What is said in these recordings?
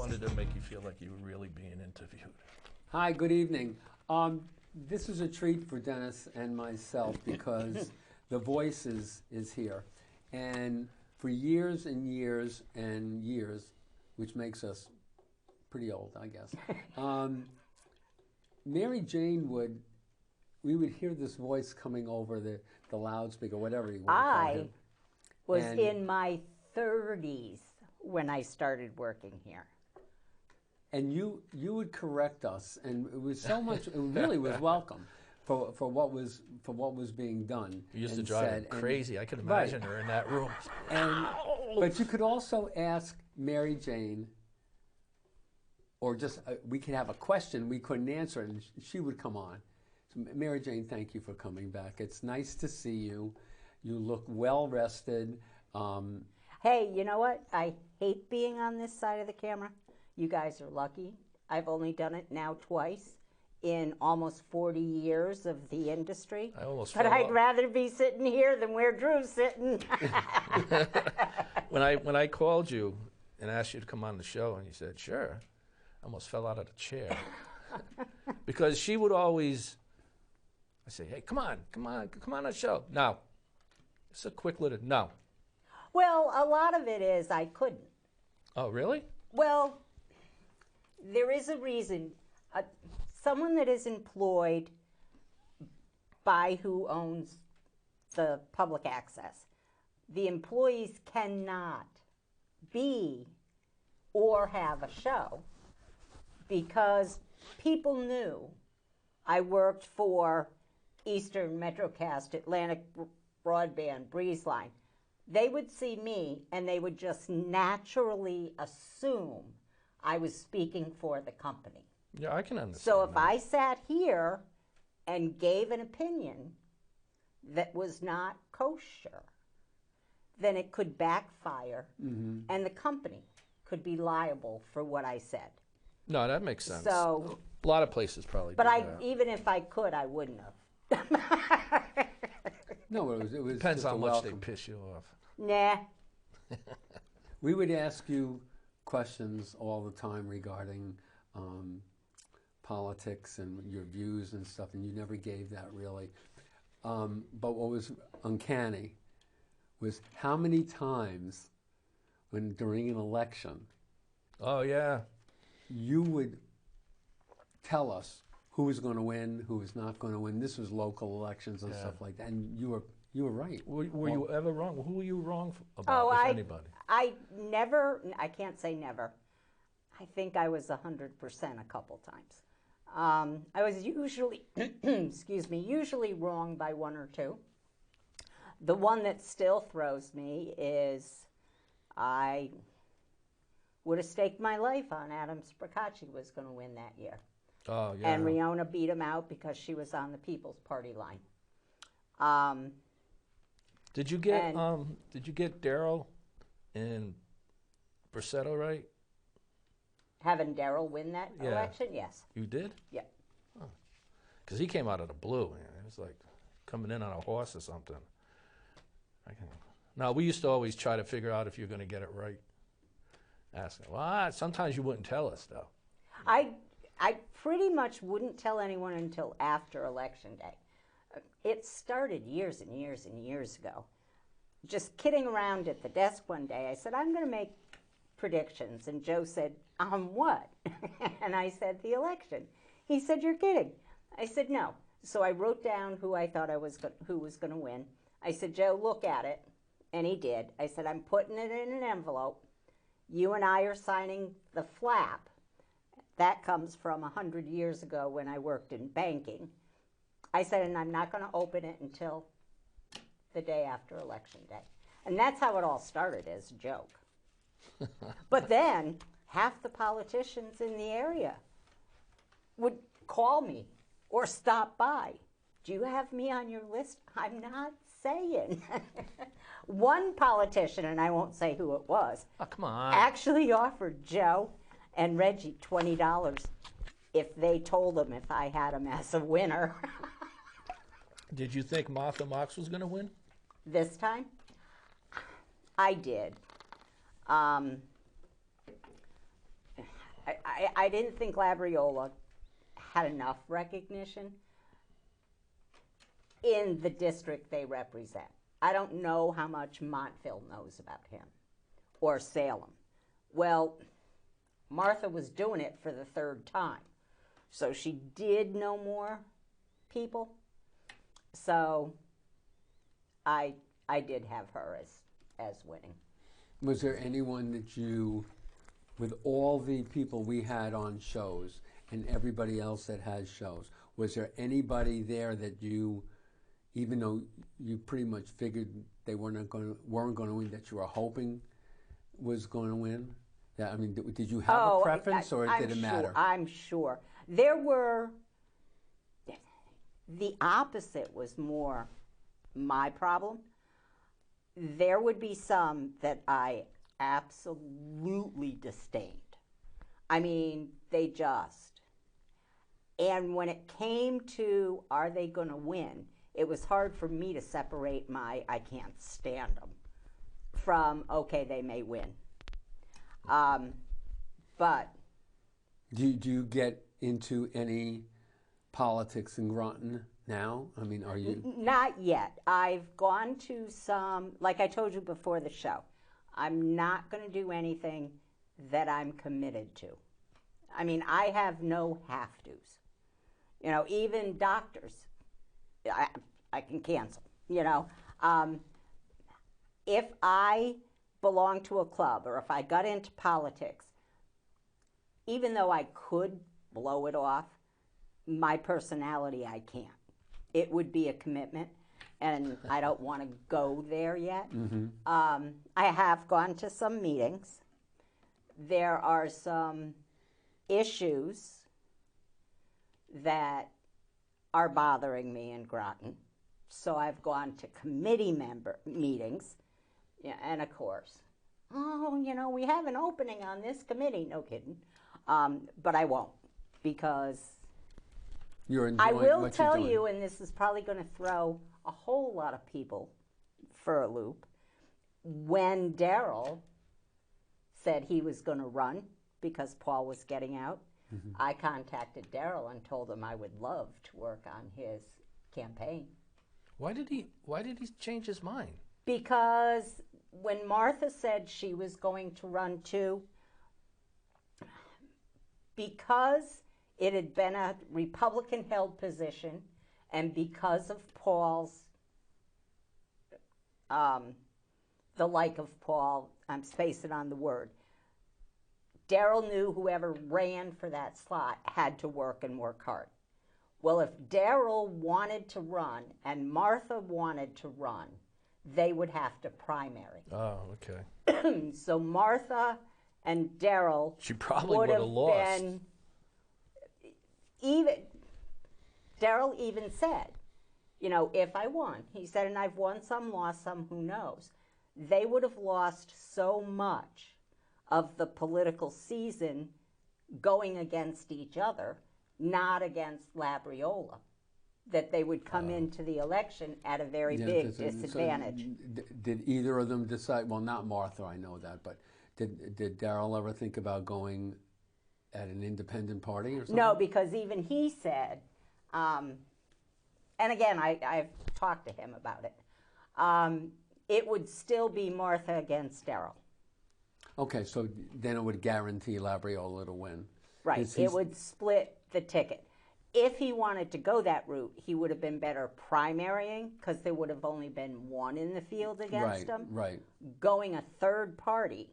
wanted to make you feel like you were really being interviewed. Hi, good evening. This is a treat for Dennis and myself because the voice is here. And for years and years and years, which makes us pretty old, I guess, Mary Jane we would hear this voice coming over the loudspeaker, whatever you want to call it. I was in my 30s when I started working here. And you would correct us, and it was so much. It really was welcome for what was being done. You used to drive her crazy. I could imagine her in that room. But you could also ask Mary Jane, or just we could have a question we couldn't answer, and she would come on. So Mary Jane, thank you for coming back. It's nice to see you. You look well rested. Hey, you know what? I hate being on this side of the camera. You guys are lucky. I've only done it now twice in almost 40 years of the industry. But I'd rather be sitting here than where Drew's sitting. When I called you and asked you to come on the show, and you said, sure, I almost fell out of the chair. Because she would always, I say, hey, come on the show. No. It's a quick little, no. Well, a lot of it is I couldn't. Oh, really? Well, there is a reason. Someone that is employed by who owns the public access, the employees cannot be or have a show because people knew I worked for Eastern Metrocast, Atlantic Broadband, Breezeline. They would see me and they would just naturally assume I was speaking for the company. Yeah, I can understand. So if I sat here and gave an opinion that was not kosher, then it could backfire and the company could be liable for what I said. No, that makes sense. So, a lot of places probably but do I, that. even if I could, I wouldn't have. No, it was Depends just how a much welcome. they piss you off. Nah. We would ask you questions all the time regarding politics and your views and stuff, and you never gave that really. But what was uncanny was how many times during an election, Oh, yeah. you would tell us who was going to win, who was not going to win. This was local elections and stuff like that, and you were right. Were you ever wrong? Who were you wrong about, if anybody? I can't say never. I think I was 100% a couple times. I was usually, usually wrong by one or two. The one that still throws me is I would have staked my life on Adam Spracacci was going to win that year. Oh, yeah. And Riona beat him out because she was on the People's Party line. Did you get Daryl and Bracetto right? Having Daryl win that election, yes. You did? Yeah. Because he came out of the blue. Man. It was like coming in on a horse or something. Now, we used to always try to figure out if you're going to get it right. Asking, well, sometimes you wouldn't tell us, though. I pretty much wouldn't tell anyone until after Election Day. It started years and years and years ago. Just kidding around at the desk one day, I said, I'm going to make predictions. And Joe said, on what? And I said, the election. He said, you're kidding. I said, no. So I wrote down who I thought who was going to win. I said, Joe, look at it. And he did. I said, I'm putting it in an envelope. You and I are signing the flap. That comes from 100 years ago when I worked in banking. I said, and I'm not going to open it until the day after Election Day. And that's how it all started, as a joke. But then half the politicians in the area would call me or stop by. Do you have me on your list? I'm not saying. One politician, and I won't say who it was, Oh, come on. actually offered Joe and Reggie $20 if they told them if I had him as a winner. Did you think Martha Marks was going to win? This time? I did. I I didn't think Labriola had enough recognition in the district they represent. I don't know how much Montville knows about him, or Salem. Well, Martha was doing it for the third time, so she did know more people. So I did have her as winning. Was there anyone that you, with all the people we had on shows and everybody else that has shows, was there anybody there that you, even though you pretty much figured they weren't going to win, that you were hoping was going to win? Yeah, I mean, did you have a preference, or did it matter? I'm sure. There were, the opposite was more my problem. There would be some that I absolutely disdained. I mean, they just. And when it came to, are they going to win, it was hard for me to separate my, I can't stand them, from, okay, they may win. But. Do you get into any politics in Groton now? I mean, are you? Not yet. I've gone to some, like I told you before the show, I'm not going to do anything that I'm committed to. I mean, I have no have-tos. You know, even doctors, I can cancel, you know. If I belong to a club, or if I got into politics, even though I could blow it off, my personality, I can't. It would be a commitment, and I don't want to go there yet. Mm-hmm. I have gone to some meetings. There are some issues that are bothering me in Groton, so I've gone to committee member meetings, yeah, and of course, oh, you know, we have an opening on this committee. No kidding. But I won't, because You're enjoying I will what tell you're doing. you, and this is probably going to throw a whole lot of people for a loop, when Daryl said he was going to run because Paul was getting out, I contacted Daryl and told him I would love to work on his campaign. Why did he change his mind? Because when Martha said she was going to run too, because it had been a Republican-held position, and because of Paul's, the like of Paul, I'm spacing on the word, Daryl knew whoever ran for that slot had to work and work hard. Well, if Daryl wanted to run and Martha wanted to run, they would have to primary. Oh, okay. So Martha and Daryl She probably would have lost. been, even Daryl even said, you know, if I won, he said, and I've won some, lost some, who knows, they would have lost so much of the political season going against each other, not against Labriola, that they would come into the election at a very big disadvantage. So did either of them decide, well, not Martha, I know that, but did Daryl ever think about going at an independent party or something? No, because even he said, and again, I've talked to him about it, it would still be Martha against Daryl. Okay, so then it would guarantee Labriola to win. Right, it would split the ticket. If he wanted to go that route, he would have been better primarying, because there would have only been one in the field against him. Right. Going a third party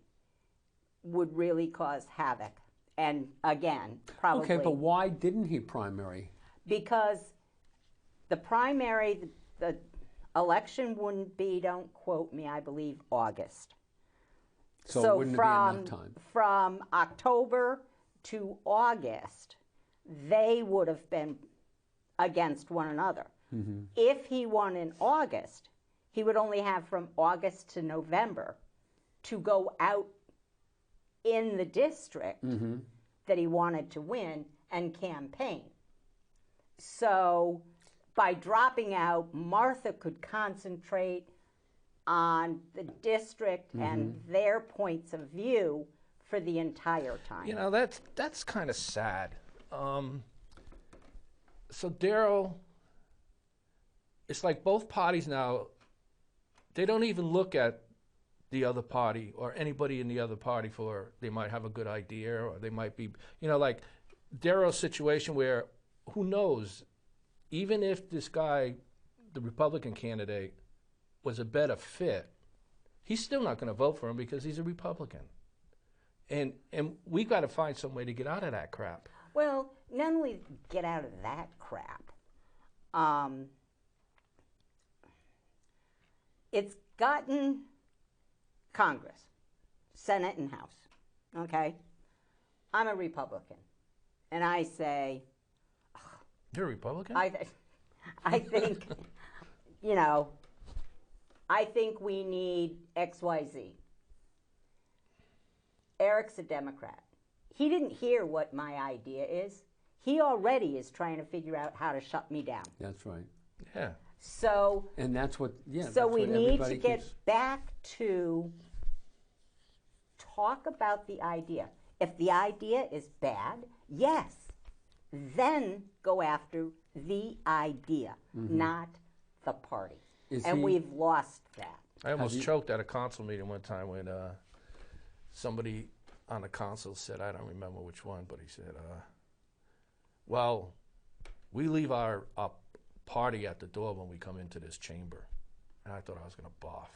would really cause havoc. And again, probably... Okay, but why didn't he primary? Because the primary, the election wouldn't be, don't quote me, I believe, August. So it wouldn't have been enough time. From October to August, they would have been against one another. Mm-hmm. If he won in August, he would only have from August to November to go out in the district that he wanted to win and campaign. So by dropping out, Martha could concentrate on the district and their points of view for the entire time. You know, that's kind of sad. So Darryl, it's like both parties now, they don't even look at the other party or anybody in the other party for they might have a good idea or they might be, you know, like Darryl's situation where who knows, even if this guy, the Republican candidate, was a better fit, he's still not going to vote for him because he's a Republican. And we got to find some way to get out of that crap. Well, not only get out of that crap, it's gotten Congress, Senate and House, okay? I'm a Republican, and I say... You're a Republican? I think, you know, I think we need XYZ. Eric's a Democrat. He didn't hear what my idea is. He already is trying to figure out how to shut me down. That's right. Yeah. So, and that's what, so we need to get back to talk about the idea. If the idea is bad, yes, then go after the idea, not the party. And we've lost that. I almost choked at a council meeting one time when somebody on the council said, I don't remember which one, but he said, well, we leave our party at the door when we come into this chamber. And I thought I was going to boff.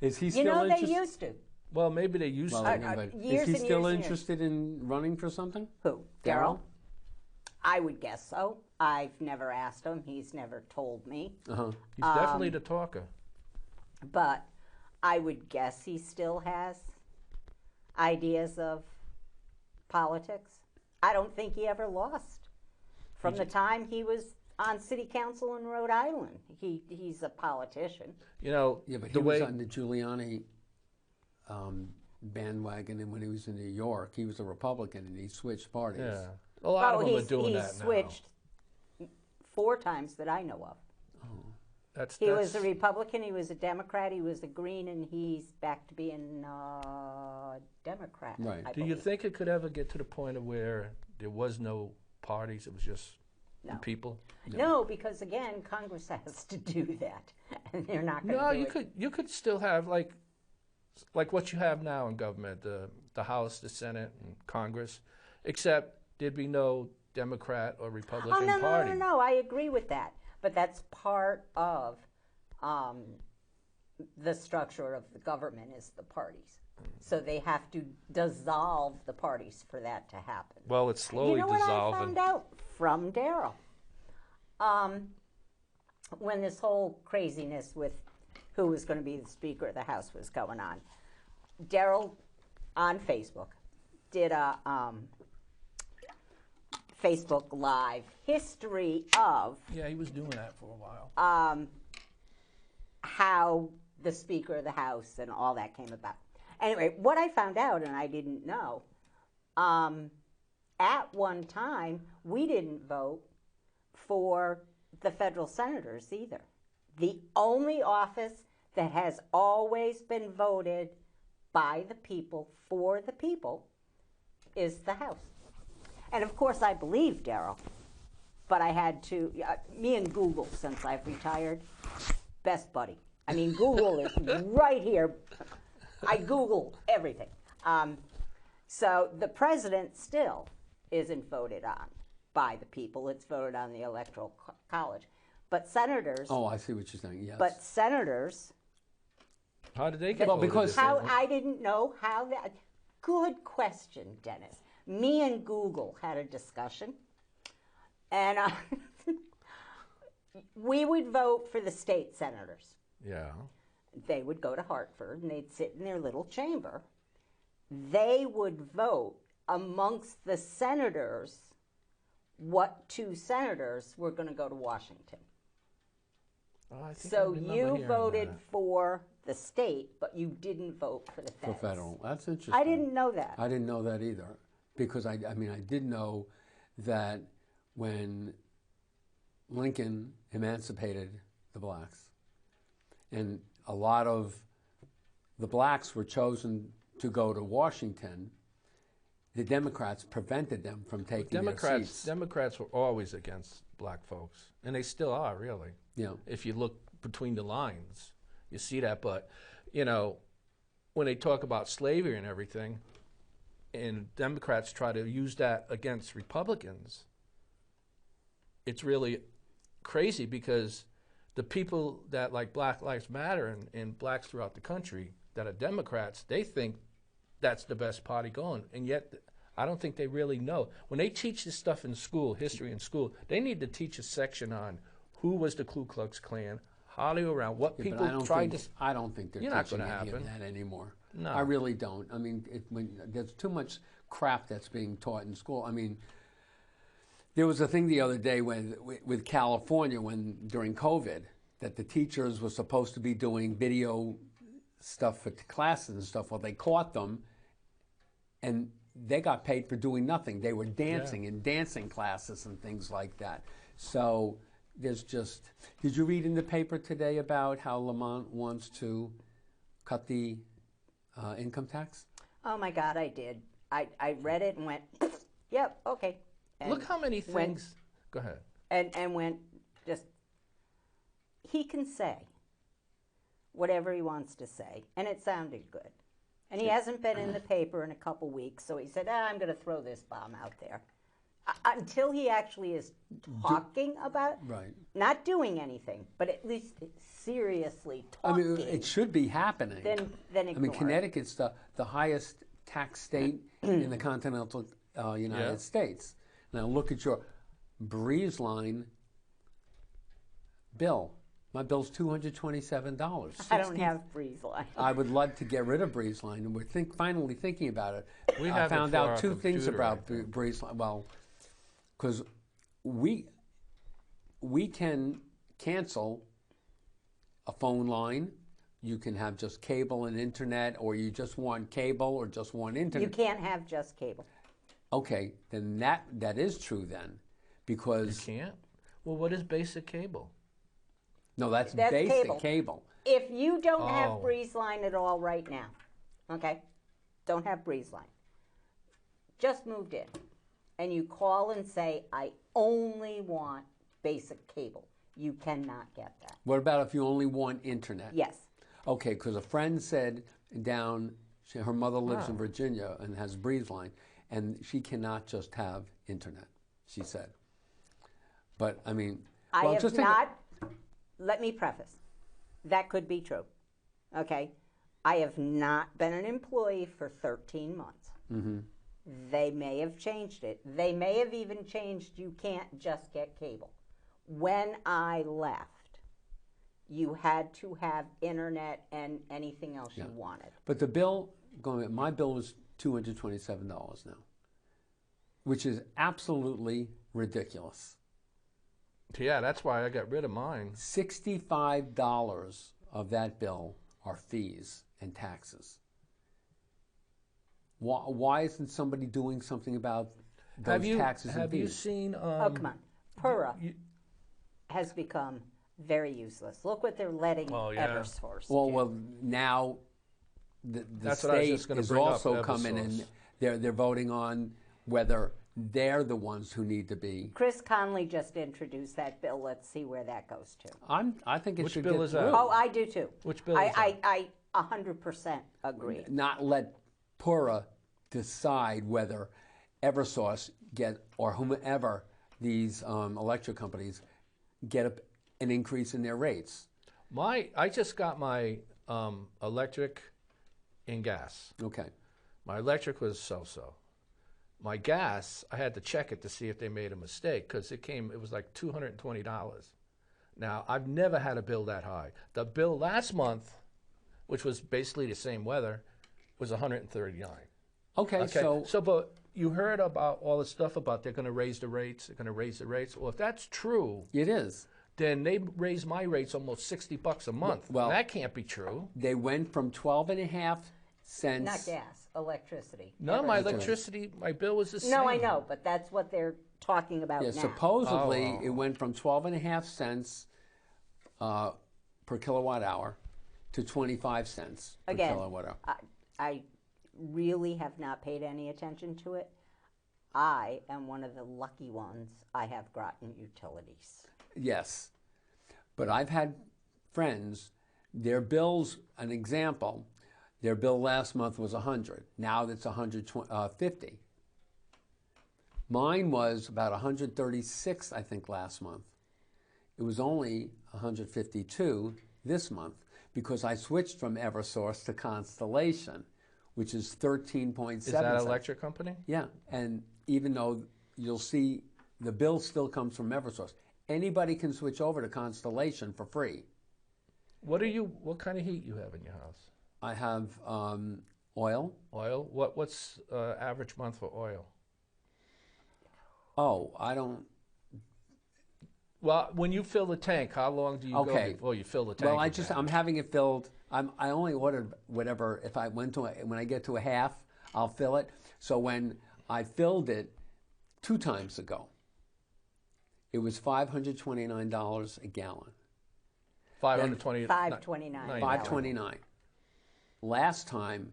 Is he You still know, interested? they used to. Well, maybe they used Well, to. but years is he and still years and interested in running for something? Who? Darryl? I would guess so. I've never asked him. He's never told me. He's definitely the talker. But I would guess he still has ideas of politics. I don't think he ever lost. From the time he was on city council in Rhode Island, he's a politician. You know, Yeah, but he was on the Giuliani bandwagon, and when he was in New York, he was a Republican, and he switched parties. Yeah. A lot of them are doing that he's switched 4 times that I know of. now. He was a Republican, he was a Democrat, he was a Green, and he's back to being a Democrat. Right. I Do you believe. think it could ever get to the point of where there was no parties, it was just No. people? No, because again, Congress has to do that, and they're not going to No, do you it. could still have like what you have now in government, the House, the Senate, and Congress, except there'd be no Democrat or Republican party. No, I agree with that. But that's part of the structure of the government is the parties. So they have to dissolve the parties for that to happen. Well, it's slowly You know what I dissolving. found out from Darryl? When this whole craziness with who was going to be the Speaker of the House was going on, Darryl on Facebook did a Facebook Live history of Yeah, he was doing that for a while. how the Speaker of the House and all that came about. Anyway, what I found out, and I didn't know, at one time, we didn't vote for the federal senators either. The only office that has always been voted by the people, for the people, is the House. And of course, I believe Darryl, but I had to, me and Google, since I've retired, best buddy. I mean, Google is right here. I Google everything. So the president still isn't voted on by the people. It's voted on the Electoral College. But senators. Oh, I see what you're saying, yes. But senators. How did they get Well, voted because- this How way? I didn't know how that. Good question, Dennis. Me and Google had a discussion, and we would vote for the state senators. Yeah. They would go to Hartford and they'd sit in their little chamber. They would vote amongst the senators what 2 senators were going to go to Washington. Oh, I think I So remember you hearing voted that. for the state, but you didn't vote for the For feds. federal. That's interesting. I didn't know that. I didn't know that either. Because, I mean, I did know that when Lincoln emancipated the blacks, and a lot of the blacks were chosen to go to Washington, the Democrats prevented them from taking their seats. Democrats were always against black folks, and they still are, really. Yeah. If you look between the lines, you see that. But, you know, when they talk about slavery and everything, and Democrats try to use that against Republicans, it's really crazy because the people that like Black Lives Matter and blacks throughout the country that are Democrats, they think that's the best party going. And yet, I don't think they really know. When they teach this stuff in school, history in school, they need to teach a section on who was the Ku Klux Klan, how they were around, what people tried to... I don't think they're teaching any of that anymore. No. I really don't. I mean, there's too much crap that's being taught in school. I mean, there was a thing the other day with California during COVID that the teachers were supposed to be doing video stuff for classes and stuff. Well, they caught them, and they got paid for doing nothing. They were dancing in dancing classes and things like that. So there's just... Did you read in the paper today about how Lamont wants to cut the income tax? Oh my God, I did. I read it and went, yep, okay. And Look how many things... Go ahead. And went just... He can say whatever he wants to say, and it sounded good. And he hasn't been in the paper in a couple weeks, so he said, I'm going to throw this bomb out there. Until he actually is talking about, not doing anything, but at least seriously talking. I mean, it should be happening. Then ignore. I mean, Connecticut's the highest tax state in the continental United States. Now look at your Breezeline bill. My bill's $227. I don't have Breezeline. I would love to get rid of Breezeline, and we're finally thinking about it. I found out two things about Breezeline. Well, because we can cancel a phone line. You can have just cable and internet, or you just want cable or just want internet. You can't have just cable. Okay, then that is true then, because you can't. Well, what is basic cable? No, that's basic cable. If you don't have Breezeline at all right now, okay, don't have Breezeline, just moved in, and you call and say, I only want basic cable, you cannot get that. What about if you only want internet? Yes. Okay, because a friend said her mother lives in Virginia and has Breezeline, and she cannot just have internet, she said. But, I mean... Let me preface, that could be true, okay? I have not been an employee for 13 months. Mm-hmm. They may have changed it. They may have even changed you can't just get cable. When I left, you had to have internet and anything else you wanted. But the bill, my bill was $227 now, which is absolutely ridiculous. Yeah, that's why I got rid of mine. $65 of that bill are fees and taxes. Why isn't somebody doing something about those taxes and fees? Have you seen... come on. PURA has become very useless. Look what they're letting Eversource do. Well, now the state is also coming in. They're voting on whether they're the ones who need to be. Chris Conley just introduced that bill. Let's see where that goes to. I think it should bill get is through. that? Oh, I do too. Which bill is that? I 100% agree. Not let PURA decide whether Eversource or whomever these electric companies get an increase in their rates. I just got my electric and gas. Okay. My electric was so-so. My gas, I had to check it to see if they made a mistake because it was like $220. Now, I've never had a bill that high. The bill last month, which was basically the same weather, was $139. Okay. So, but you heard about all the stuff about they're going to raise the rates, Well, if that's true, it is. Then they raised my rates almost $60 a month. Well, that can't be true. They went from 12.5 cents. Not gas, electricity. No, my electricity, my bill was the same. No, I know, but that's what they're talking about now. Supposedly it went from 12.5 cents per kilowatt hour to 25 cents per kilowatt hour. really have not paid any attention to it. I am one of the lucky ones. I have Groton Utilities. Yes. But I've had friends, their bills, an example, their bill last month was 100. Now it's 150. Mine was about 136, I think, last month. It was only 152 this month because I switched from Eversource to Constellation, which is 13.7. Is that an electric company? Yeah, and even though you'll see the bill still comes from Eversource, anybody can switch over to Constellation for free. What kind of heat you have in your house? I have oil. Oil? What's average month for oil? Oh, I don't. Well, when you fill the tank, how long do you go before you fill the tank? Well, I'm having it filled. I only ordered whatever. If I went to when I get to a half, I'll fill it. So when I filled it 2 times ago, it was $529 a gallon. $529. $529. Last time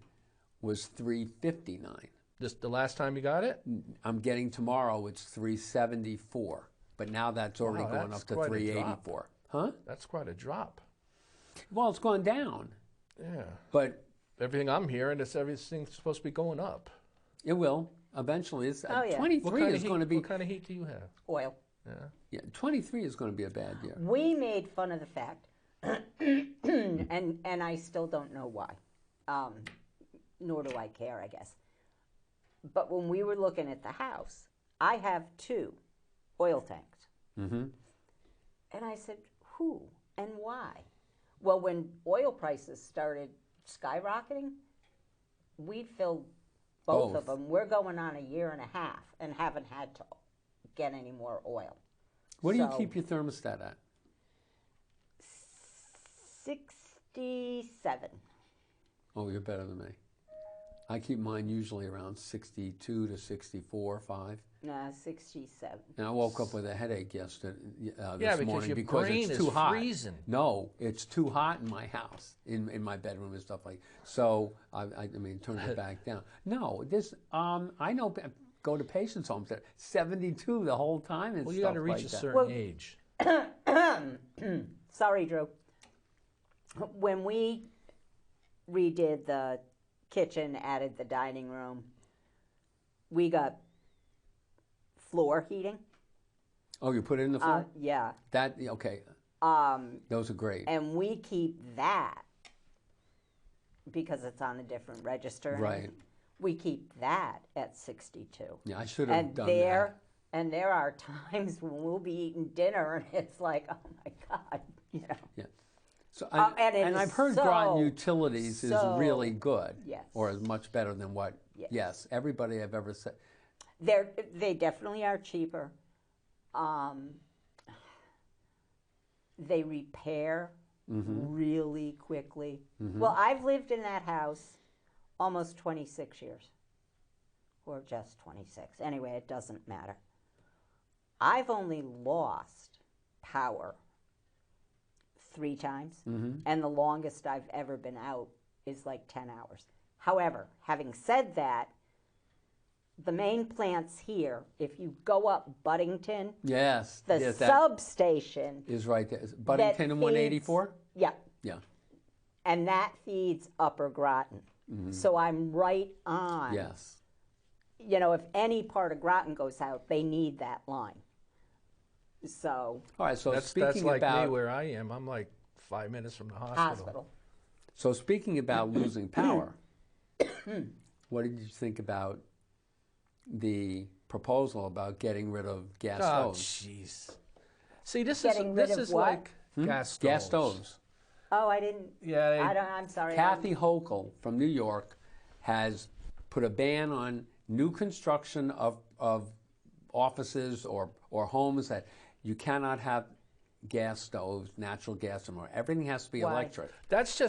was $359. The last time you got it? I'm getting tomorrow. It's $374. But now that's already going up to $384. Huh? That's quite a drop. Well, it's gone down. Yeah. But everything I'm hearing is everything's supposed to be going up. it will eventually. It's, Oh, yeah. 23 is going to be. What kind of heat do you have? Oil. Yeah. Yeah, 23 is going to be a bad year. We made fun of the fact, and I still don't know why, nor do I care, I guess. But when we were looking at the house, I have 2 oil tanks. Mm-hmm. And I said, who and why? Well, when oil prices started skyrocketing, we filled both of them. We're going on a year and a half and haven't had to get any more oil. What do you keep your thermostat at? 67. Oh, you're better than me. I keep mine usually around 62 to 64, 5. No, 67. And I woke up with a headache yesterday, Yeah, this because morning your because brain it's is too hot. freezing. No, it's too hot in my house, in my bedroom and stuff like. So I mean, turn it back down. No, this I know. Go to patients' homes. They're 72 the whole time and Well, stuff you got to reach like a that. certain age. Sorry, Drew. When we redid the kitchen, added the dining room, we got floor heating. Oh, you put it in the floor? Yeah. That okay. Those are great. And we keep that because it's on a different register. Right. We keep that at 62. Yeah, I should have done there, that. And there are times when we'll be eating dinner and it's like, oh my God, you know. Yeah. So and I've heard Groton Utilities is really good. Yes. Or is much better than what. Yes. Everybody I've ever said. They definitely are cheaper. They repair really quickly. Well, I've lived in that house almost 26 years. Or just 26. Anyway, it doesn't matter. I've only lost power 3 times. And the longest I've ever been out is like 10 hours. However, having said that, the main plant's here. If you go up Buddington, Yes. the substation is right there. Is Buddington and 184? Yeah. Yeah. And that feeds Upper Groton. So I'm right on. Yes. You know, if any part of Groton goes out, they need that line. So. All right, so That's speaking like about me where I am. I'm like 5 minutes from the hospital. So speaking about losing power, what did you think about the proposal about getting rid of gas Oh, stoves? jeez. See, this Getting rid of is what? like gas stoves. Gas stoves. Oh, I didn't. Yeah, I'm sorry. Kathy Hochul from New York has put a ban on new construction of offices or homes that you cannot have gas stoves, natural gas anymore. Everything has to be Why? electric. that's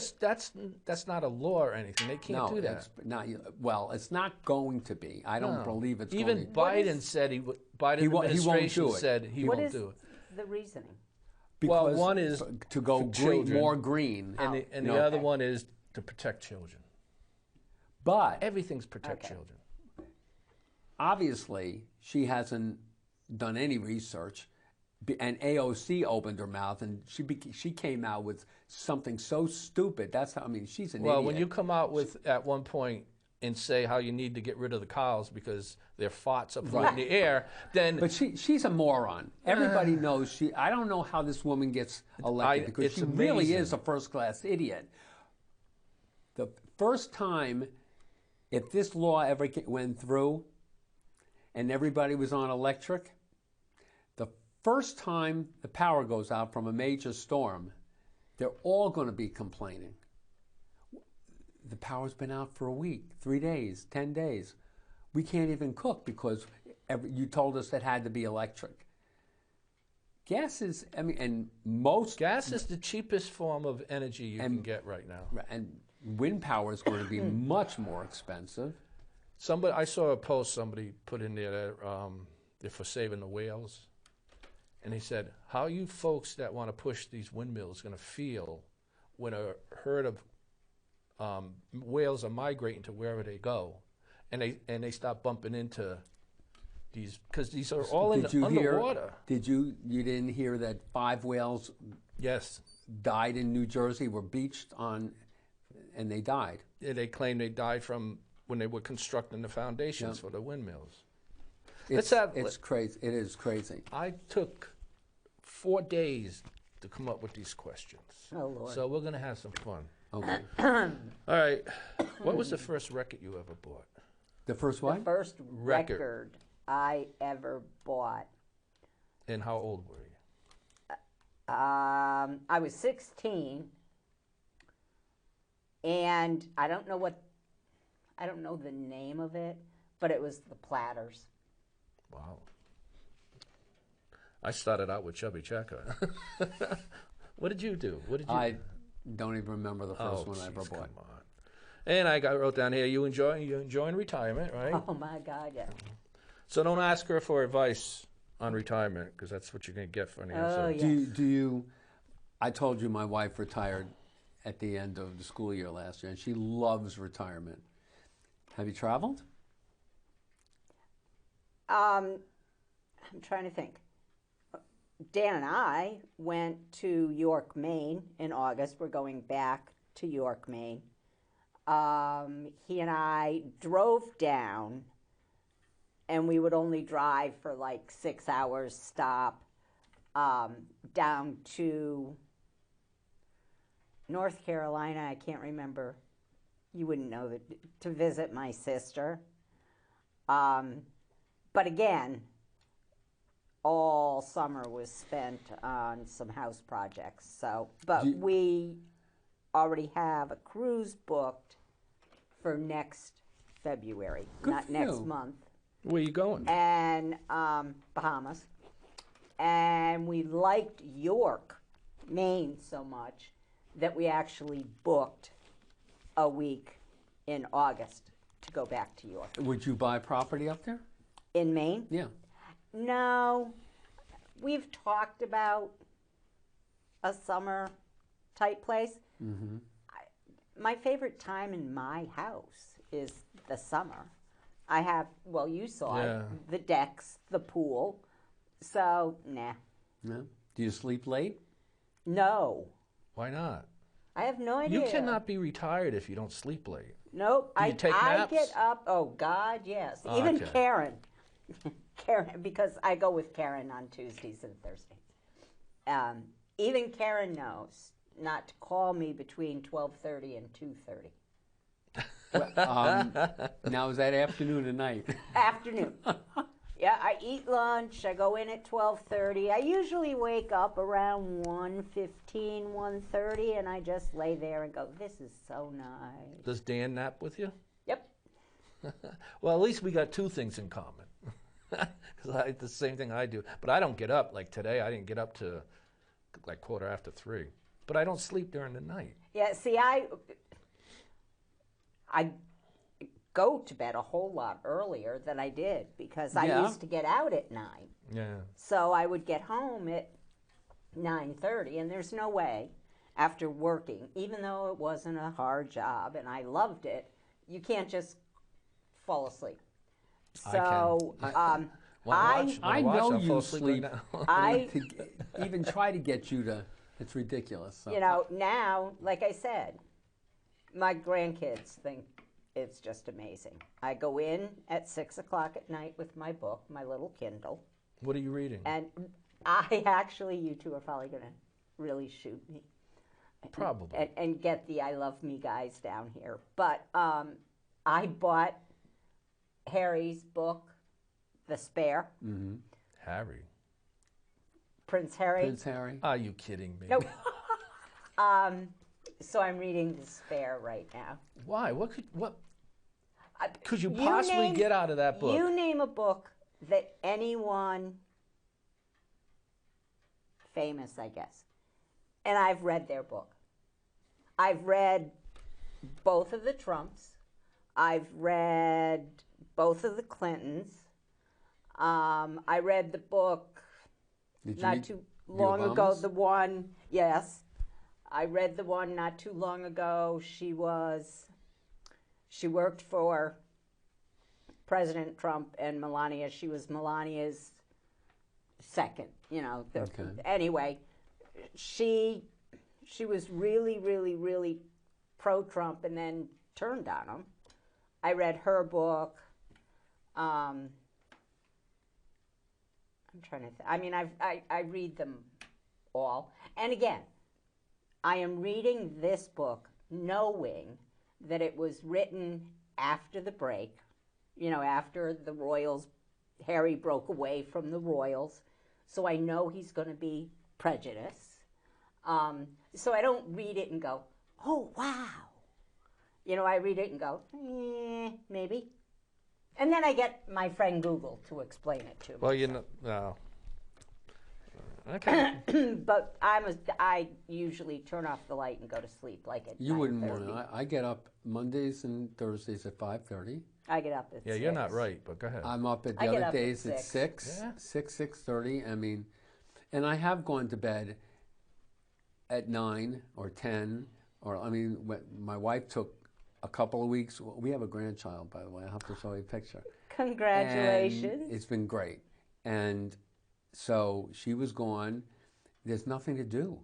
not a law or anything. They can't do that. It's not. Well, it's not going to be. I don't believe it's Even going to. Biden said he would. Biden won't do administration it. said he What won't is do it. the reasoning? Because one is to go for green, children. more green, And the other one is to protect children. But Everything's protect Okay. children. obviously, she hasn't done any research. And AOC opened her mouth, and she came out with something so stupid. That's how, I mean, she's an Well, idiot. when you come out with, at one point, and say how you need to get rid of the cows because their farts are polluting the air, then But she's a moron. Everybody knows she. I don't know how this woman gets elected because it's she really amazing. is a first-class idiot. The first time, if this law ever went through, and everybody was on electric, the first time the power goes out from a major storm, they're all going to be complaining. The power's been out for a week, 3 days, 10 days. We can't even cook because you told us it had to be electric. Gas is, I mean, and most... gas is the cheapest form of energy you can get right now. And wind power is going to be much more expensive. I saw a post somebody put in there that they're for saving the whales. And he said, how you folks that want to push these windmills going to feel when a herd of whales are migrating to wherever they go, and they start bumping into these, because these are all underwater. You didn't hear that 5 whales Yes. died in New Jersey, were beached on, and they died. Yeah, they claim they died from when they were constructing the foundations for the windmills. It's crazy. It is crazy. I took 4 days to come up with these questions. Oh, Lord. So we're going to have some fun. Okay. All right. What was the first record you ever bought? The first what? The first Record. record I ever bought. And how old were you? I was 16, and I don't know the name of it, but it was the Platters. Wow. I started out with Chubby Checker. What did you do? I don't even remember the first one I ever jeez, bought. Come on. And I wrote down here, you enjoying retirement, right? Oh my God, yeah. So don't ask her for advice on retirement, because that's what you're going to get for an answer. Oh, yeah. Do you? I told you my wife retired at the end of the school year last year, and she loves retirement. Have you traveled? I'm trying to think. Dan and I went to York, Maine in August. We're going back to York, Maine. He and I drove down, and we would only drive for like 6 hours, stop down to North Carolina. I can't remember. You wouldn't know that, to visit my sister. But again, all summer was spent on some house projects. So, but we already have a cruise booked for next February, Good not for next you. month, Where you going? and Bahamas. And we liked York, Maine so much that we actually booked a week in August to go back to York. Would you buy property up there? In Maine? Yeah. No. We've talked about a summer type place. Mm-hmm. My favorite time in my house is the summer. I have, well, you saw Yeah. it, the decks, the pool. So, nah. No. Do you sleep late? No. Why not? I have no idea. You cannot be retired if you don't sleep late. Nope. Do you take naps? get up. Oh God, yes. Oh, Even okay. Karen, Karen, because I go with Karen on Tuesdays and Thursdays. Even Karen knows not to call me between 12:30 and 2:30. Now is that afternoon or night? Afternoon. Yeah, I eat lunch. I go in at 12:30. I usually wake up around 1:15, 1:30, and I just lay there and go, "This is so nice." Does Dan nap with you? Yep. Well, at least we got two things in common. Because the same thing I do. But I don't get up. Like today, I didn't get up to like 3:15. But I don't sleep during the night. Yeah, see, I go to bed a whole lot earlier than I did because I Yeah. used to get out at 9. Yeah. So I would get home at 9:30, and there's no way after working, even though it wasn't a hard job and I loved it, you can't just fall asleep. I So I know I'll fall you asleep sleep. right now. I Even try to get you to, it's ridiculous. So. you know, now, like I said, my grandkids think it's just amazing. I go in at 6 o'clock at night with my book, my little Kindle, What are you reading? and I actually, you two are probably going to really shoot me. Probably. And get the I Love Me guys down here. But I bought Harry's book, The Spare, Harry. Prince Harry. Prince Harry. Are you kidding me? Nope. So I'm reading The Spare right now. Why? What could you You possibly name- get out of that book? You name a book that anyone famous, I guess, and I've read their book. I've read both of the Trumps. I've read both of the Clintons. I read the book Did you not read too the long ago. Obamas? The one, yes, I read the one not too long ago. She worked for President Trump and Melania. She was Melania's second, you know. Okay. Anyway, she was really, really, really pro-Trump and then turned on him. I read her book. I'm trying to think. I mean, I read them all. And again, I am reading this book knowing that it was written after the break, you know, after the royals, Harry broke away from the royals. So I know he's going to be prejudiced. So I don't read it and go, oh, wow. You know, I read it and go, maybe. And then I get my friend Google to explain it to me. Well, you know, no. Okay. But I usually turn off the light and go to sleep like at You wouldn't want 9:30. to. I get up Mondays and Thursdays at 5:30. I get up at Yeah, 6. you're not right, but go ahead. I'm up at the I get other up at days at 6. 6, Yeah. 6:30. I mean, and I have gone to bed at 9 or 10. Or I mean, my wife took a couple of weeks. We have a grandchild, by the way. I have to show you a picture. Congratulations. And it's been great. And so she was gone. There's nothing to do.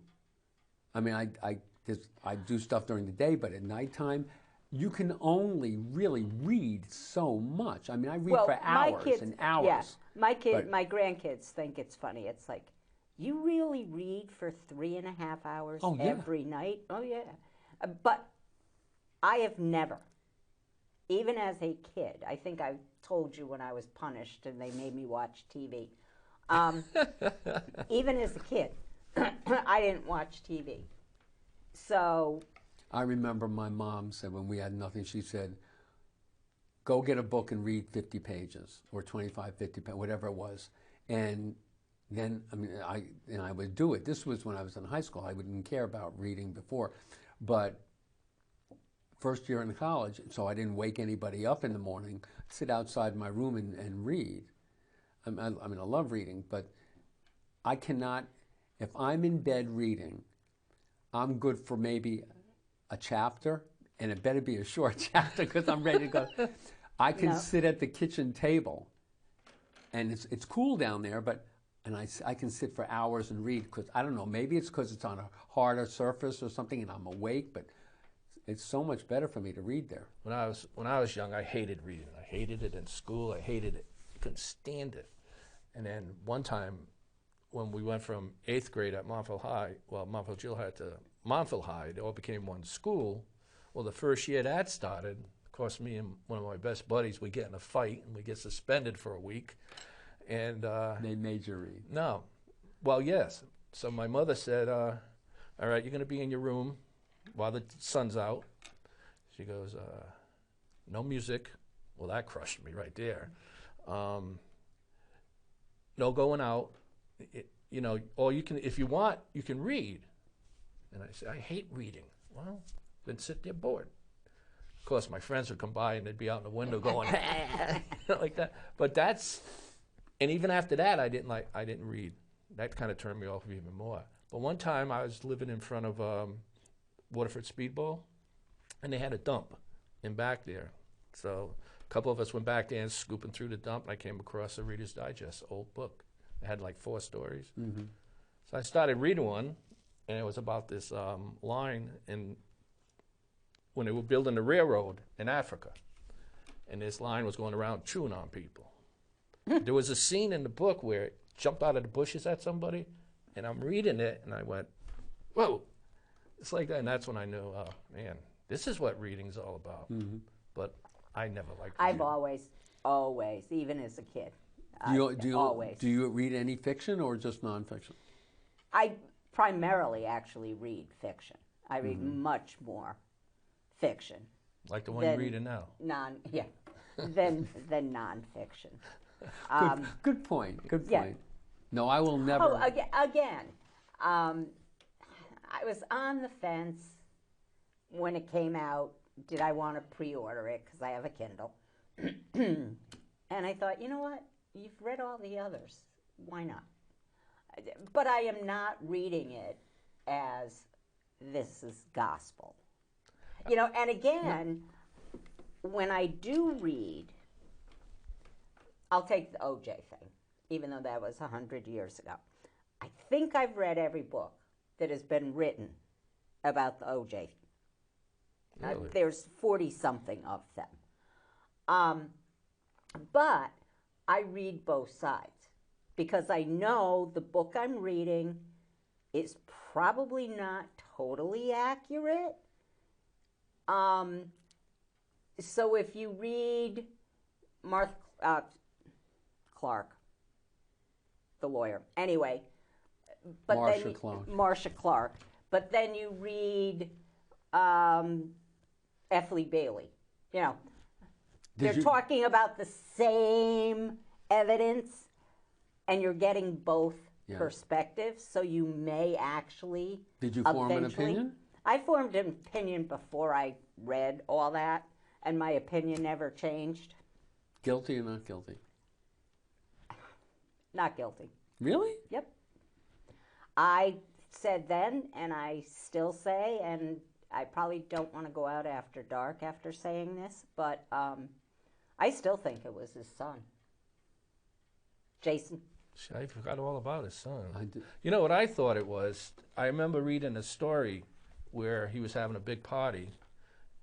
I mean, I do stuff during the day, but at nighttime, you can only really read so much. I mean, I read for hours and hours. Yeah, my grandkids think it's funny. It's like, you really read for 3.5 hours Oh, yeah. every night? Oh, yeah. But I have never, even as a kid, I think I told you when I was punished and they made me watch TV. Even as a kid, I didn't watch TV. So I remember my mom said when we had nothing, she said, go get a book and read 50 pages or 25, 50 pages, whatever it was. And then, I mean, I would do it. This was when I was in high school. I wouldn't care about reading before. But first year in college, so I didn't wake anybody up in the morning, sit outside my room and read. I mean, I love reading, but I cannot, if I'm in bed reading, I'm good for maybe a chapter, and it better be a short chapter because I'm ready to go. I can sit at the kitchen table, and it's cool down there, and I can sit for hours and read because, I don't know, maybe it's because it's on a harder surface or something and I'm awake, but it's so much better for me to read there. When I was young, I hated reading. I hated it in school. I hated it. I couldn't stand it. And then one time, when we went from 8th grade at Montville High, well, Montville Junior High to Montville High, they all became one school. Well, the first year that started, of course, me and one of my best buddies, we get in a fight and we get suspended for a week. And They made you read. no, well, yes. So my mother said, all right, you're going to be in your room while the sun's out. She goes, no music. Well, that crushed me right there. No going out. You know, or you can, if you want, you can read. And I said, I hate reading. Well, then sit there bored. Of course, my friends would come by and they'd be out in the window going, like that. But that's, and even after that, I didn't read. That kind of turned me off even more. But one time I was living in front of Waterford Speedball, and they had a dump in back there. So a couple of us went back there and scooping through the dump, and I came across a Reader's Digest old book. It had like 4 stories. Mm-hmm. So I started reading one, and it was about this line when they were building the railroad in Africa. And this line was going around chewing on people. There was a scene in the book where it jumped out of the bushes at somebody, and I'm reading it, and I went, whoa. It's like that, and that's when I knew, oh, man, this is what reading's all about. Mm-hmm. But I never liked I've reading. always, even as a kid, always. Do you read any fiction or just nonfiction? I primarily actually read fiction. I read much more fiction Like the one you're reading now. than nonfiction. Good point. Good yeah. point. No, I will never. Oh, again, I was on the fence when it came out. Did I want to pre-order it because I have a Kindle? And I thought, you know what? You've read all the others. Why not? But I am not reading it as this is gospel. You know, and again, when I do read, I'll take the OJ thing, even though that was 100 years ago. I think I've read every book that has been written about the OJ. Really? There's 40-something of them. But I read both sides because I know the book I'm reading is probably not totally accurate. So if you read Martha Clark, the lawyer, anyway, but Marcia Clark, but then you read F. Lee Bailey, you know, they're talking about the same evidence, and you're getting both perspectives, so you may actually. Did you form an opinion? I formed an opinion before I read all that, and my opinion never changed. Guilty or not guilty? Not guilty. Really? Yep. I said then, and I still say, and I probably don't want to go out after dark after saying this, but I still think it was his son, Jason. I forgot all about his son. I did. You know what I thought it was? I remember reading a story where he was having a big party,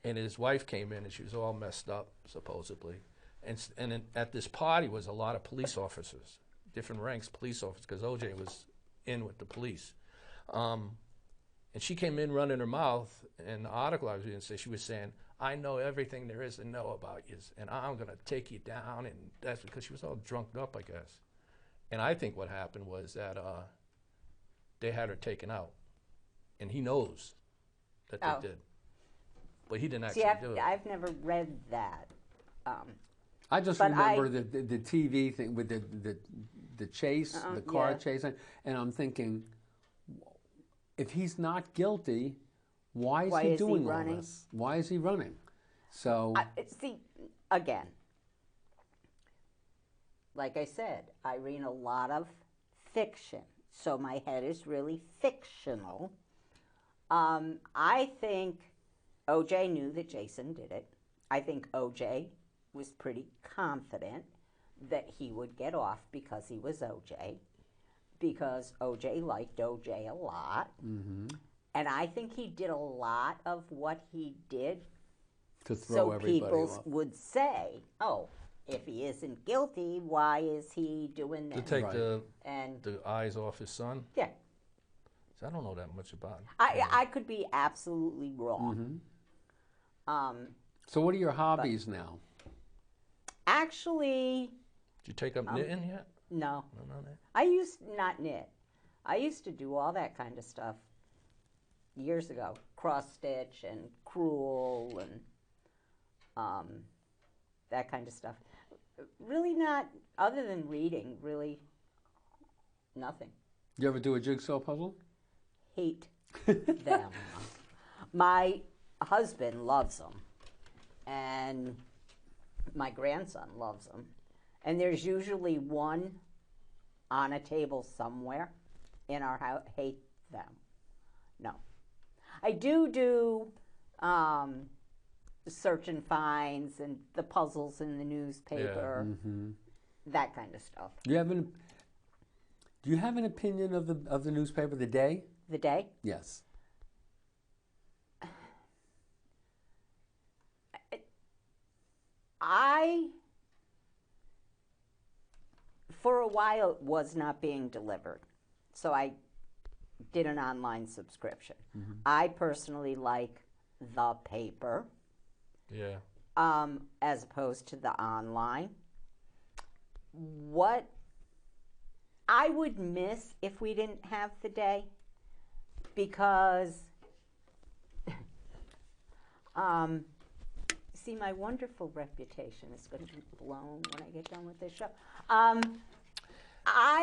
and his wife came in, and she was all messed up, supposedly. And at this party was a lot of police officers, different ranks police officers, because OJ was in with the police. And she came in running her mouth, and the article I was reading said she was saying, I know everything there is to know about you, and I'm going to take you down. And that's because she was all drunk up, I guess. And I think what happened was that they had her taken out. And he knows that they did. But he didn't actually do it. I've never read that. I just remember the TV thing with the chase, the car chase, and I'm thinking, if he's not guilty, why is he doing all this? Why is he running? So see, again, like I said, I read a lot of fiction, so my head is really fictional. I think OJ knew that Jason did it. I think OJ was pretty confident that he would get off because he was OJ, because OJ liked OJ a lot. Mm-hmm. And I think he did a lot of what he did to throw everybody people off. Would say, oh, if he isn't guilty, why is he doing this? To take the eyes off his son? Yeah. So I don't know that much about him. I could be absolutely wrong. Mm-hmm. So what are your hobbies now? Actually... Did you take up knitting yet? No. No. I used not knit. I used to do all that kind of stuff years ago. Cross stitch and crewel and that kind of stuff. Really not, other than reading, really nothing. You ever do a jigsaw puzzle? Hate them. My husband loves them. And my grandson loves them. And there's usually one on a table somewhere in our house. Hate them. No. I do search and finds and the puzzles in the newspaper, that kind of stuff. Do you have an opinion of the newspaper, The Day? The Day? Yes. For a while, it was not being delivered. So I did an online subscription. I personally like the paper. Yeah. As opposed to the online. What I would miss if we didn't have The Day, because see, my wonderful reputation is going to be blown when I get done with this show.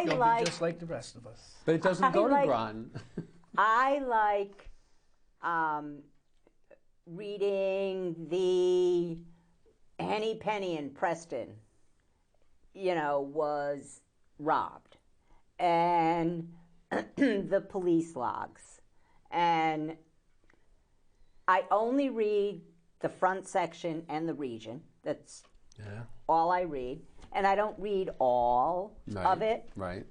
You'll be just like the rest of us. But it doesn't go to Groton. I like reading the Henny Penny in Preston, was robbed, and the police logs. And I only read the front section and the region. That's all I read. And I don't read all of it. Right.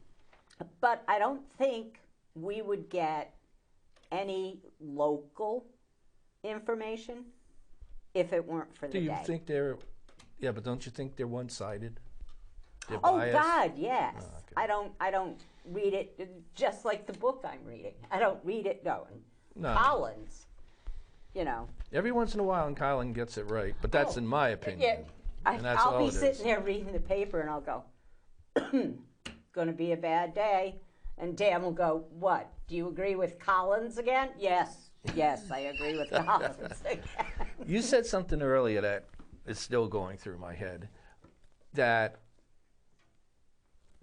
But I don't think we would get any local information if it weren't for The Day. Do you think but don't you think they're one-sided? They're Oh, biased? God, yes. Oh, okay. I don't read it just like the book I'm reading. I don't read it, No. Collins, Every once in a while, Colin gets it right, but that's in my opinion. Yeah, And that's I'll all be it is. sitting there reading the paper and I'll go, gonna be a bad day. And Dan will go, what? Do you agree with Collins again? Yes, I agree with Collins again. You said something earlier that is still going through my head, that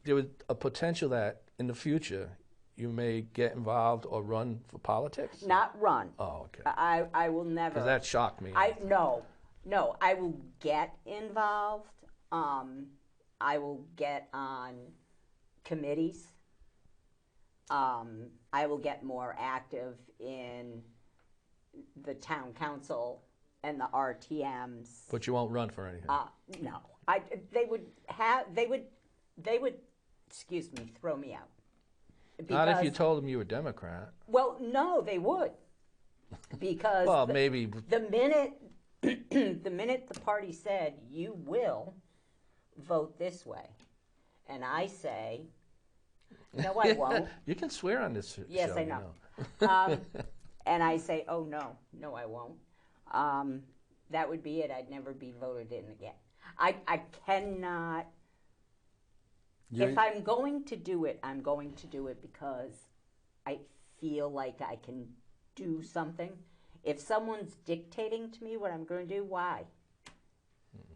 there was a potential that in the future you may get involved or run for politics? Not run. Oh, okay. I will never. Because that shocked me. No, I will get involved. I will get on committees. I will get more active in the town council and the RTMs. But you won't run for anything? No. They would, excuse me, throw me out. Not if you told them you were Democrat. Well, no, they would. Because Well, maybe. the minute the party said, you will vote this way, and I say, no, I won't. You can swear on this Yes, show. I know. And I say, oh, no, I won't. That would be it. I'd never be voted in again. I cannot. If I'm going to do it, I'm going to do it because I feel like I can do something. If someone's dictating to me what I'm going to do, why?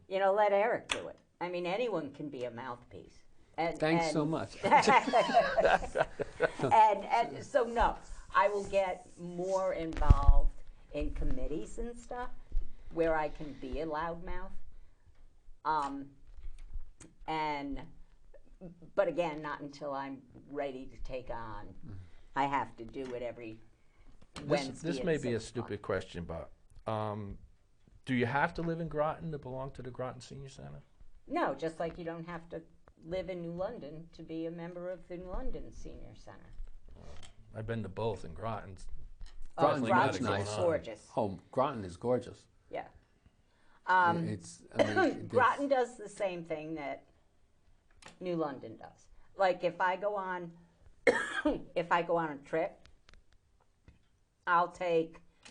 Let Eric do it. I mean, anyone can be a mouthpiece. Thanks so much. and so, no, I will get more involved in committees and stuff where I can be a loudmouth. But again, not until I'm ready to take on. I have to do it every Wednesday. This may be a stupid question, but do you have to live in Groton to belong to the Groton Senior Center? No, just like you don't have to live in New London to be a member of the New London Senior Center. I've been to both, and Groton's Groton's nice. Gorgeous. Oh, Groton is gorgeous. Yeah. Groton does the same thing that New London does. Like if I go on a trip,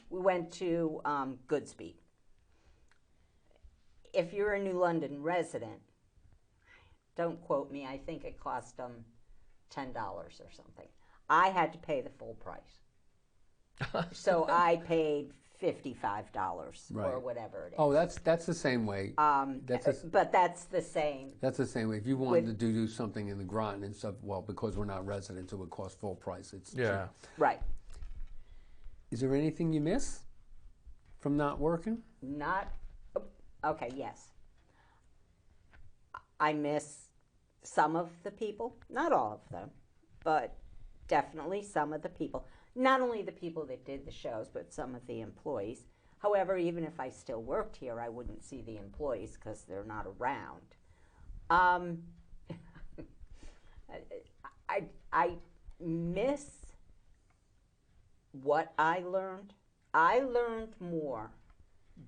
we went to Goodspeed. If you're a New London resident, don't quote me, I think it cost them $10 or something. I had to pay the full price. So I paid $55 or whatever it is. Oh, that's the same way. But that's the same. That's the same way. If you wanted to do something in the Groton and stuff, well, because we're not residents, it would cost full price. It's cheap. Right. Is there anything you miss from not working? Okay, yes. I miss some of the people, not all of them, but definitely some of the people. Not only the people that did the shows, but some of the employees. However, even if I still worked here, I wouldn't see the employees because they're not around. I miss what I learned. I learned more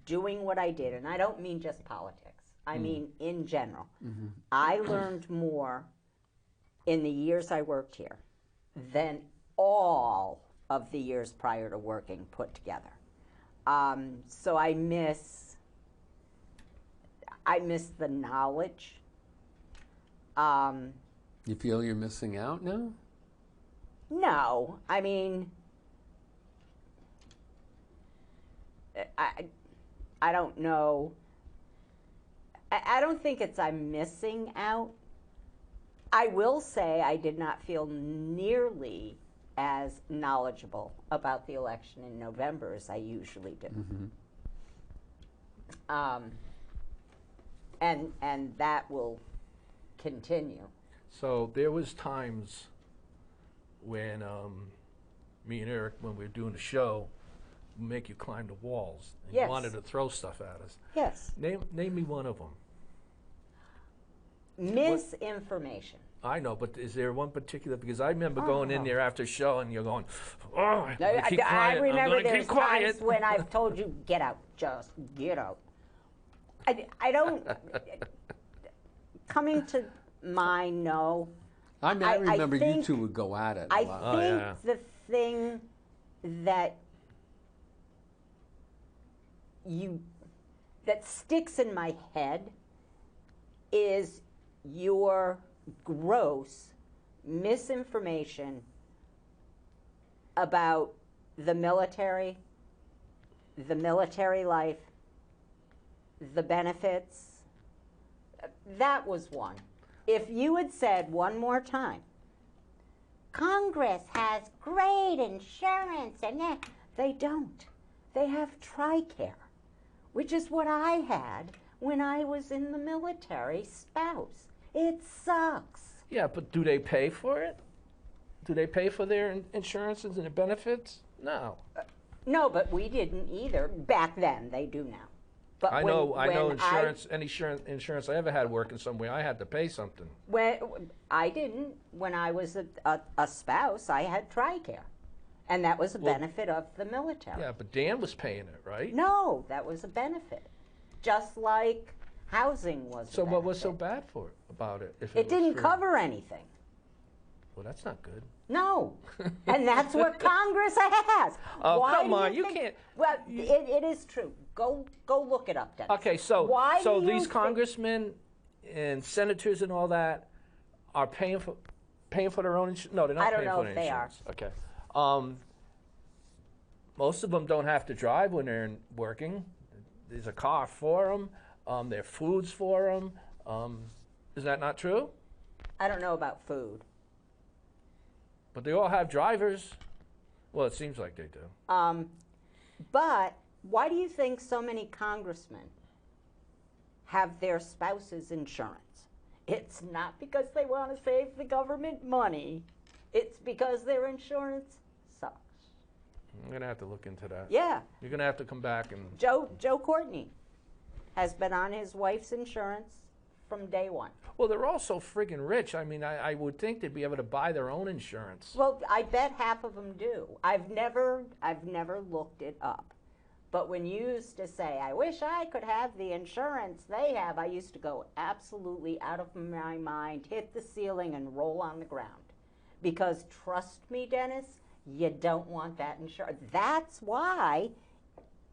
doing what I did, and I don't mean just politics. I mean in general. Mm-hmm. I learned more in the years I worked here than all of the years prior to working put together. So I miss the knowledge. You feel you're missing out now? No, I mean, I don't know. I don't think it's I'm missing out. I will say I did not feel nearly as knowledgeable about the election in November as I usually do. Mm-hmm. And that will continue. So there was times when me and Eric, when we were doing the show, make you climb the walls. And Yes. You wanted to throw stuff at us. Yes. Name me one of them. Misinformation. I know, but is there one particular? Because I remember going in there after show and you're going, oh, keep quiet. I remember I'm gonna there's keep quiet. times when I've told you, get out, just get out. I don't, coming to mind, no. I mean, I remember think, you two would go at it a I lot. think yeah. the thing that that sticks in my head is your gross misinformation about the military life, the benefits. That was one. If you had said one more time, Congress has great insurance, and they don't. They have TRICARE, which is what I had when I was in the military spouse. It sucks. Yeah, but do they pay for it? Do they pay for their insurances and their benefits? No. No, but we didn't either. Back then, they do now. But I know insurance. Any insurance I ever had working somewhere, I had to pay something. When I didn't. When I was a spouse, I had TRICARE, and that was a benefit of the military. Yeah, but Dan was paying it, right? No, that was a benefit, just like housing was. So a what was benefit. so bad about it? If It was didn't free? cover anything. Well, that's not good. No, and that's what Congress has. Oh, Why come do on, you think- can't- Well, it is true. Go look it up, Dennis. Okay, so Why do you these think- congressmen and senators and all that are paying for their own insurance. No, they're not I don't paying know for their if they are. insurance. Okay. Most of them don't have to drive when they're working. There's a car for them. There's food's for them. Is that not true? I don't know about food. But they all have drivers. Well, it seems like they do. But why do you think so many congressmen have their spouse's insurance? It's not because they want to save the government money. It's because their insurance sucks. I'm going to have to look into that. Yeah. You're going to have to come back and... Joe Courtney has been on his wife's insurance from day one. Well, they're all so friggin' rich. I mean, I would think they'd be able to buy their own insurance. Well, I bet half of them do. I've never looked it up. But when you used to say, I wish I could have the insurance they have, I used to go absolutely out of my mind, hit the ceiling, and roll on the ground. Because trust me, Dennis, you don't want that insurance. That's why,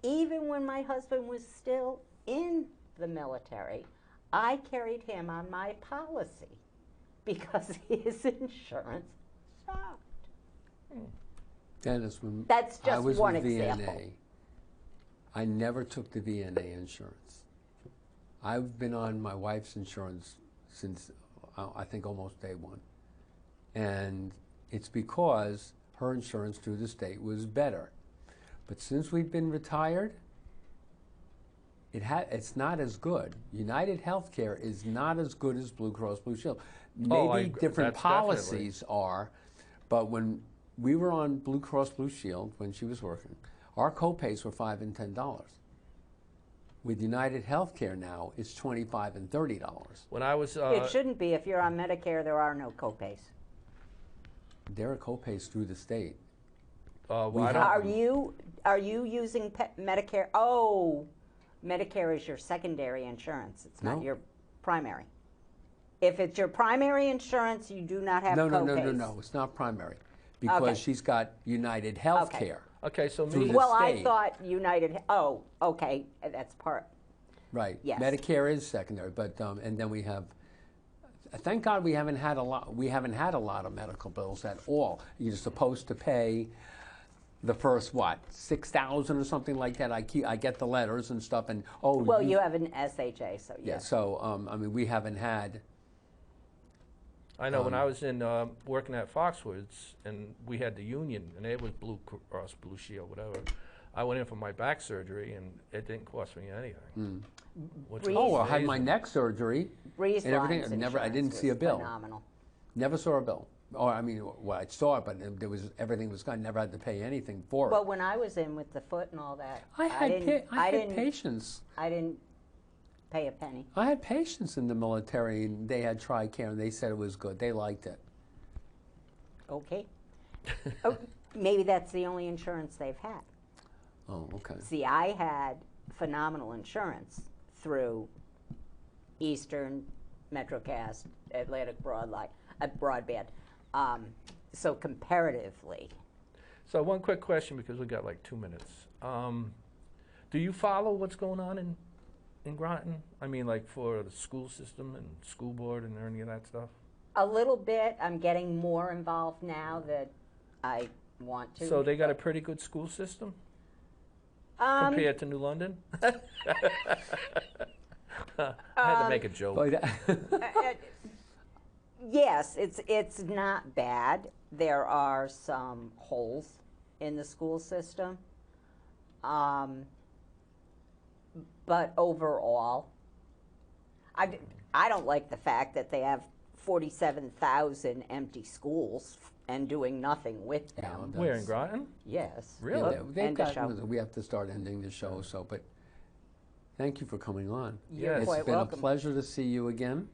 even when my husband was still in the military, I carried him on my policy because his insurance sucked. Dennis, when That's I just was one with example. VNA, I never took the VNA insurance. I've been on my wife's insurance since, I think, almost day one. And it's because her insurance through the state was better. But since we've been retired, it's not as good. United Healthcare is not as good as Blue Cross Blue Shield. Maybe different that's policies are, but when we were on Blue Cross Blue Shield, when she was working, our copays were $5 and $10. With United Healthcare now, it's $25 and $30. When I was, It shouldn't be. If you're on Medicare, there are no copays. There are copays through the state. well, I don't, Are you using Medicare? Oh, Medicare is your secondary insurance. It's not No. your primary. If it's your primary insurance, you do not have No, copays. no. It's not primary because Okay. she's got United Healthcare. okay, so Through me, the Well, I state. thought United. Oh, okay, that's part. Right. Yes. Medicare is secondary, but and then we have. Thank God we haven't had a lot. We haven't had a lot of medical bills at all. You're supposed to pay the first what, 6,000 or something like that. I get the letters and stuff, and Well, you have an SHA, so yeah. yeah. So I mean, we haven't had. I know when I was in working at Foxwoods and we had the union and it was Blue Cross Blue Shield, whatever. I went in for my back surgery and it didn't cost me anything. Which was Oh, I had my amazing. neck surgery Breezeline's and everything. I didn't insurance see a was bill. Phenomenal. Never saw a bill. Or I mean, well, I saw it, but there was everything was gone. Never had to pay anything for it. Well, when I was in with the foot and all that, I had didn't patients. I didn't pay a penny. I had patients in the military, and they had TRICARE, and they said it was good. They liked it. Okay. Oh, maybe that's the only insurance they've had. Oh, okay. See, I had phenomenal insurance through Eastern, MetroCast, Atlantic Broadband. So comparatively, So one quick question because we got like 2 minutes. Do you follow what's going on in Groton? I mean, like for the school system and school board and any of that stuff? a little bit. I'm getting more involved now that I want to. So they got a pretty good school system compared to New London? I had to make a joke. Yes, it's not bad. There are some holes in the school system. But overall, I don't like the fact that they have 47,000 empty schools and doing nothing with them. Where, in Groton? Yes. Really? Yeah, they've End the got, show. we have to start ending the show, so, but thank you for coming on. You're Yes. It's quite been welcome. a pleasure to see you again.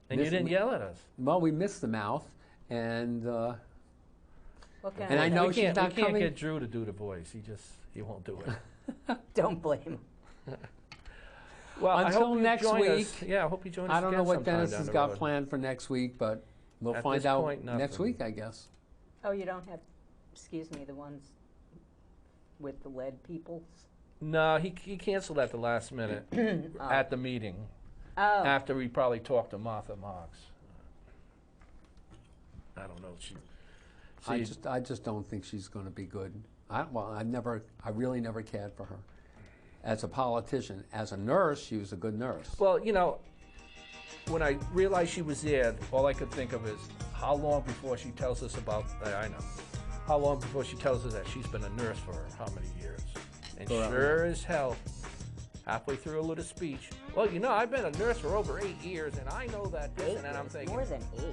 And you didn't yell at us. Well, we missed the mouth, and What can And I know we she's can't, not we can't coming. get Drew to do the voice. He won't do it. Don't blame him. Well, I Until hope you next join week. us. Yeah, I hope you join us. I don't know again what sometime Dennis down has the got road. planned for next week, but we'll At find this out point, next nothing. week, I guess. Oh, you don't have, excuse me, the ones with the lead people? No, he canceled at the last minute at the meeting Oh, after we probably talked to Martha Marks. I don't know. I just don't think she's going to be good. I really never cared for her. As a politician, as a nurse, she was a good nurse. Well, you know, when I realized she was there, all I could think of is how long before she tells us about, I know, how long before she tells us that she's been a nurse for how many years. And sure as hell, halfway through a little speech, well, you know, I've been a nurse for over 8 years, and I know that this, and then I'm thinking, more than 8.